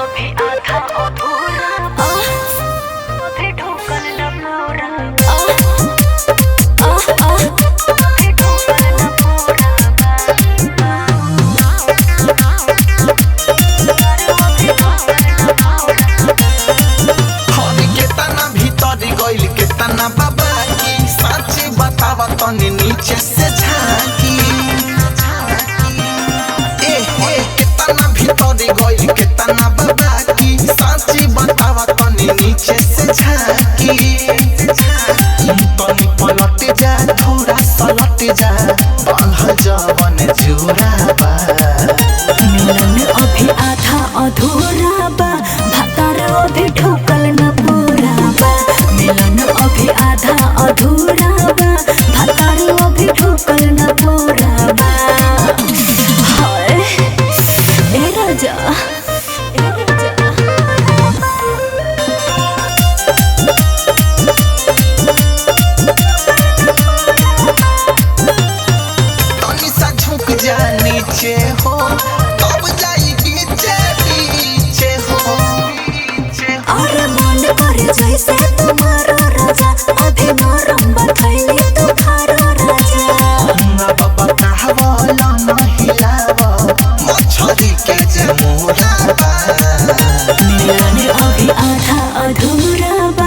अभी आधा अधूरा अभी ठोकर न पूरा अभी ठोकर न पूरा हर केतना भीतर गइल केतना बाबा की सच्ची बतावा तनी नीचे से झांकी केतना भीतर गइल केतना बाबा की सच्ची बतावा तनी नीचे से झांकी तनी पलट जा थोड़ा सलट जा बांध जवन जुराबा मिलन अभी आधा अधूरा बा भातार अभी ठोकल न पूरा बा मिलन अभी आधा अधूरा बा भातार अभी ठोकल न पूरा बा हाय ए राजा तनी सा झुक जा नीचे हो तब जाई पीछे हो अरे मन करे जैसे तुम्हारा राजा अभी नरम बथैली तुम्हारा राजा बाबा कहवाला नहीं लावा मछली के जमुरा मिलन अभी आधा अधूरा बा